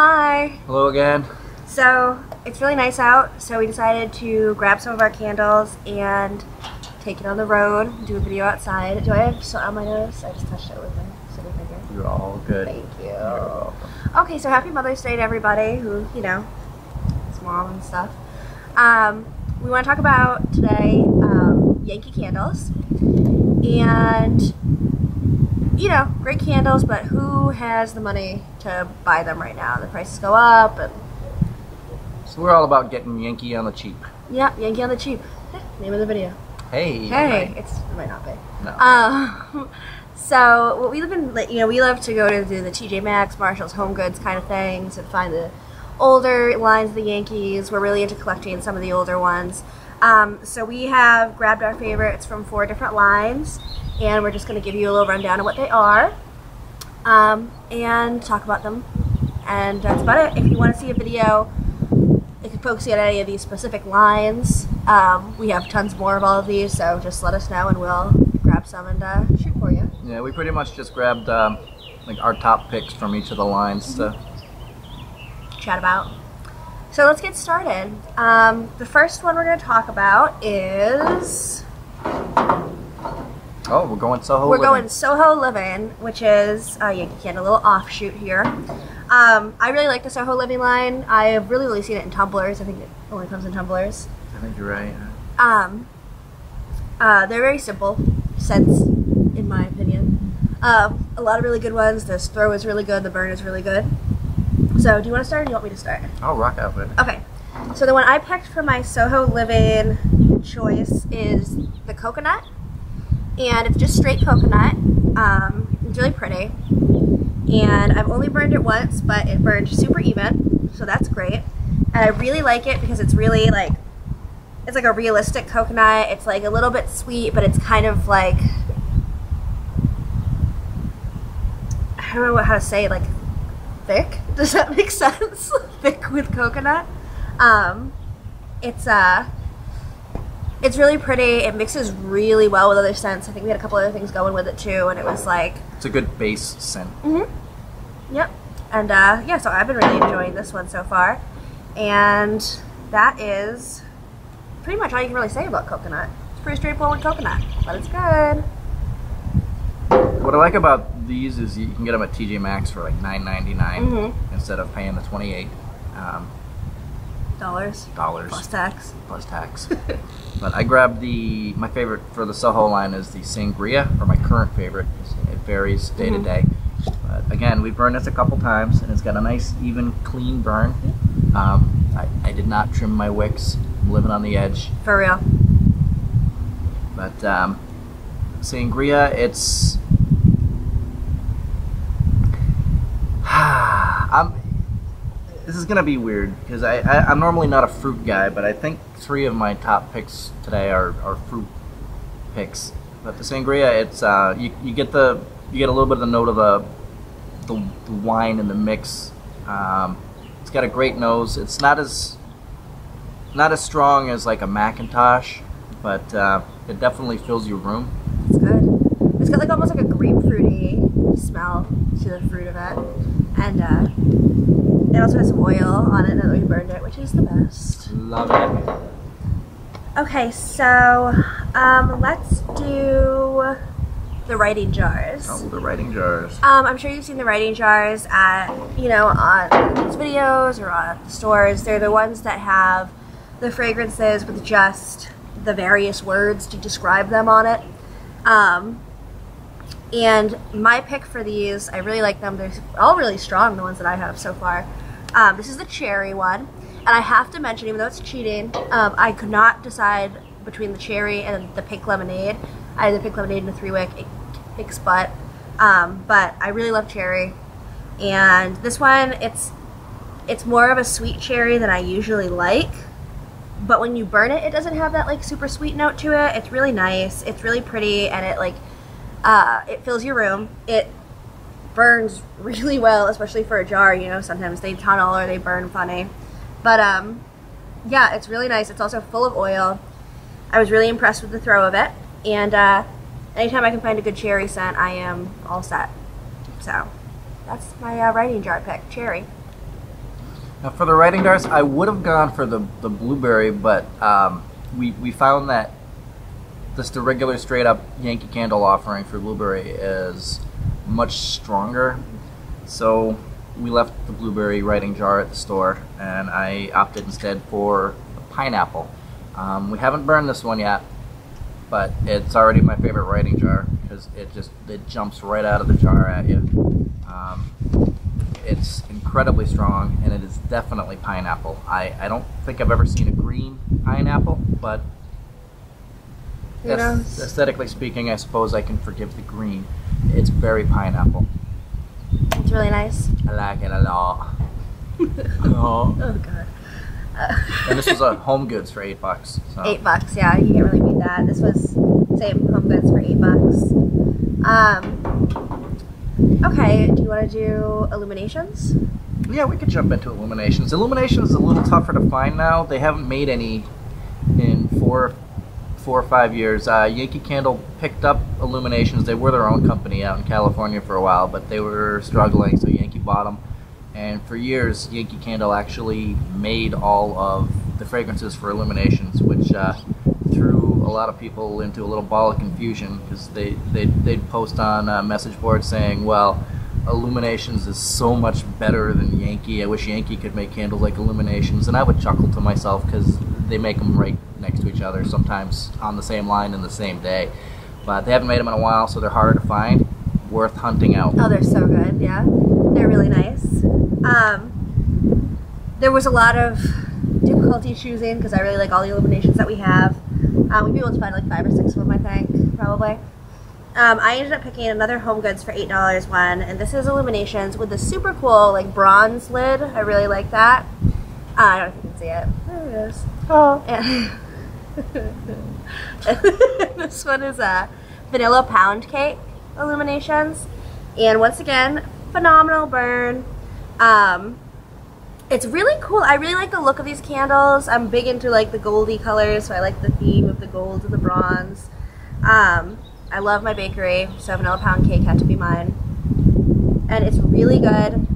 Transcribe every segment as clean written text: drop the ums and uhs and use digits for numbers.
Hi! Hello again. So, it's really nice out, so we decided to grab some of our candles and take it on the road, do a video outside. Do I have soot on my nose? I just touched it with my city finger. You're all good. Thank you. You're welcome. Okay, so happy Mother's Day to everybody who, you know, is mom and stuff. We want to talk about today Yankee candles. And, you know, great candles, but who has the money to buy them right now? The prices go up. And So we're all about getting Yankee on the cheap. yeah, Yankee on the cheap. Name of the video. Hey. Hey, it might not be. No. So what we live in, you know, we love to go to do the TJ Maxx, Marshall's, Home Goods kind of things and find the older lines of the Yankees. We're really into collecting some of the older ones. So we have grabbed our favorites from 4 different lines, and we're just going to give you a little rundown of what they are, and talk about them. And that's about it. If you want to see a video, if you focus on any of these specific lines, we have tons more of all of these, so just let us know and we'll grab some and shoot for you. Yeah, we pretty much just grabbed like our top picks from each of the lines to chat about. So let's get started. The first one we're going to talk about is... Oh, we're going Soho We're Living. going Soho Living, which is Yankee Candle, a little offshoot here. I really like the Soho Living line. I have really only seen it in tumblers. I think it only comes in tumblers. I think you're right. They're very simple scents, in my opinion. A lot of really good ones. The throw is really good. The burn is really good. So, do you want to start or do you want me to start? I'll rock out with it. Okay. So the one I picked for my Soho Living choice is the coconut. And it's just straight coconut. It's really pretty. And I've only burned it once, but it burned super even. So that's great. And I really like it because it's really like, it's like a realistic coconut. It's like a little bit sweet, but it's kind of like, I don't know how to say, like thick. Does that make sense? Thick with coconut. It's really pretty. It mixes really well with other scents. I think we had a couple other things going with it too, and it was like... It's a good base scent. Yep. And yeah, so I've been really enjoying this one so far. And that is pretty much all you can really say about coconut. It's pretty straightforward coconut, but it's good. What I like about these is you can get them at TJ Maxx for like $9.99 instead of paying the $28. Dollars. Plus tax. Plus tax. But I grabbed my favorite for the Soho line is the Sangria, or my current favorite. It varies day to day. But again, we've burned this a couple times, and it's got a nice, even, clean burn. I did not trim my wicks. I'm living on the edge. For real. But Sangria, it's... This is gonna be weird because I'm normally not a fruit guy, but I think 3 of my top picks today are fruit picks. But the Sangria, it's you get a little bit of the note of the wine in the mix. It's got a great nose. It's not as strong as like a Macintosh, but it definitely fills your room. It's good. It's got like almost like a grapefruity smell to the fruit of it, and it also has some oil on it that we burned it, which is the best. Love it. Okay, so let's do the writing jars. Oh, the writing jars. I'm sure you've seen the writing jars at, you know, on these videos or on the stores. They're the ones that have the fragrances with just the various words to describe them on it. And my pick for these, I really like them. They're all really strong, the ones that I have so far. This is the cherry one. And I have to mention, even though it's cheating, I could not decide between the cherry and the pink lemonade. I had the pink lemonade and the 3-wick. It kicks butt. But I really love cherry. And this one, it's more of a sweet cherry than I usually like. But when you burn it, it doesn't have that like super sweet note to it. It's really nice. It's really pretty, and it like it fills your room. It burns really well, especially for a jar. You know, sometimes they tunnel or they burn funny. But yeah, it's really nice. It's also full of oil. I was really impressed with the throw of it, and anytime I can find a good cherry scent, I am all set. So that's my writing jar pick, cherry. Now for the writing jars, I would have gone for the blueberry, but we found that just the regular straight up Yankee Candle offering for blueberry is much stronger. So we left the blueberry writing jar at the store, and I opted instead for the pineapple. We haven't burned this one yet, but it's already my favorite writing jar because it jumps right out of the jar at you. It's incredibly strong, and it is definitely pineapple. I don't think I've ever seen a green pineapple, but aesthetically speaking, I suppose I can forgive the green. It's very pineapple. It's really nice. I like it a lot. Oh God. And this was a Home Goods for $8. So. $8, yeah, you can't really beat that. This was same Home Goods for $8. Okay, do you want to do Illuminations? Yeah, we could jump into Illuminations. Illuminations is a little tougher to find now. They haven't made any in four or 5 years. Yankee Candle picked up Illuminations. They were their own company out in California for a while, but they were struggling, so Yankee bought them. And for years, Yankee Candle actually made all of the fragrances for Illuminations, which threw a lot of people into a little ball of confusion because they'd post on message boards saying, well, Illuminations is so much better than Yankee. I wish Yankee could make candles like Illuminations. And I would chuckle to myself because they make them right next to each other, sometimes on the same line in the same day. But they haven't made them in a while, so they're harder to find. Worth hunting out. Oh, they're so good, yeah. They're really nice. There was a lot of difficulty choosing because I really like all the Illuminations that we have. We'd be able to find like 5 or 6 of them, I think, probably. I ended up picking another Home Goods for $8 one, and this is Illuminations with the super cool like bronze lid. I really like that. I don't know if you can see it. There it is. Oh. And this one is a vanilla pound cake Illuminations, and once again, phenomenal burn. It's really cool. I really like the look of these candles. I'm big into like the goldy colors, so I like the theme of the gold and the bronze. I love my bakery, so vanilla pound cake had to be mine. And it's really good.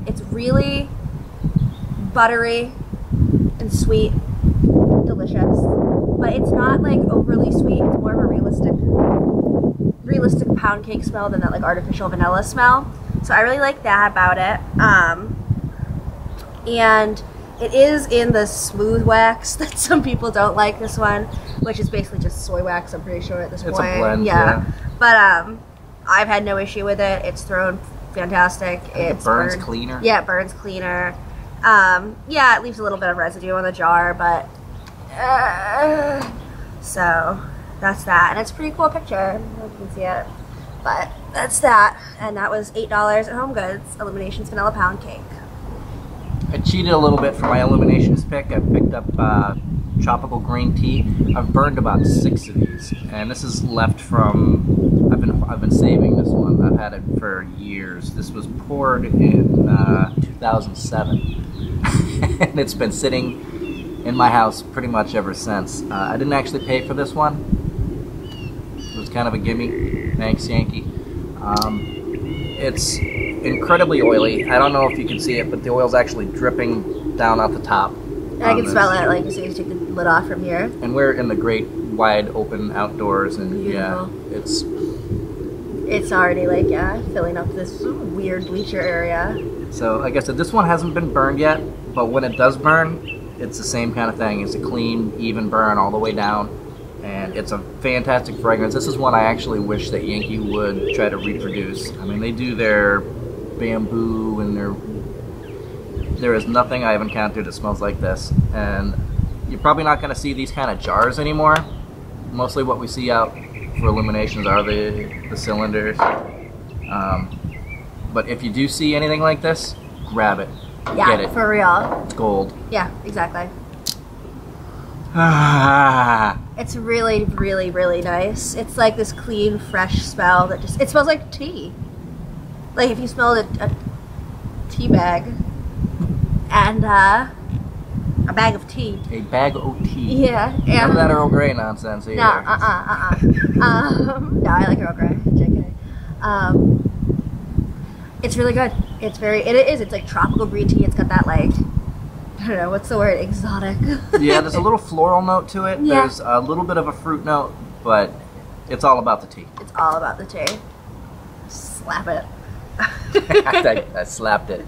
It's really buttery and sweet, delicious. But it's not like overly sweet. It's more of a realistic pound cake smell than that like artificial vanilla smell. So I really like that about it. And it is in the smooth wax that some people don't like this one, which is basically just soy wax, I'm pretty sure at this point. It's a blend, yeah. But I've had no issue with it. It's thrown fantastic. It burns cleaner. Yeah, it burns cleaner. Yeah, it leaves a little bit of residue on the jar, but so that's that. And it's a pretty cool picture. I don't know if you can see it. But that's that. And that was $8 at Home Goods, Illuminations Vanilla Pound Cake. I cheated a little bit for my Illuminations pick. I picked up tropical green tea. I've burned about 6 of these, and this is left from. I've been saving this one. I've had it for years. This was poured in 2007, and it's been sitting in my house pretty much ever since. I didn't actually pay for this one. It was kind of a gimme. Thanks, Yankee. It's incredibly oily. I don't know if you can see it, but the oil's actually dripping down out the top. I can smell it, like, as soon as you take the lid off from here. And we're in the great, wide, open outdoors, and beautiful. Yeah, it's already, like, yeah, filling up this weird bleacher area. So, like I said, this one hasn't been burned yet, but when it does burn, it's the same kind of thing. It's a clean, even burn all the way down, and it's a fantastic fragrance. This is one I actually wish that Yankee would try to reproduce. I mean, they do their bamboo and there is nothing I've encountered that smells like this, and you're probably not going to see these kind of jars anymore. Mostly what we see out for Illuminations are the cylinders, but if you do see anything like this, grab it. Yeah, get it. For real. It's gold. Yeah, exactly. Ah. It's really, really, really nice. It's like this clean, fresh smell that just, it smells like tea. Like if you smelled a tea bag and a bag of tea. A bag of tea. Yeah. None of that Earl Grey nonsense either. No, no, I like Earl Grey. JK. It's really good. It's very, it is, it's like tropical green tea. It's got that like, I don't know, what's the word, exotic. Yeah, there's a little floral note to it. Yeah. There's a little bit of a fruit note, but it's all about the tea. It's all about the tea. Slap it. I slapped it.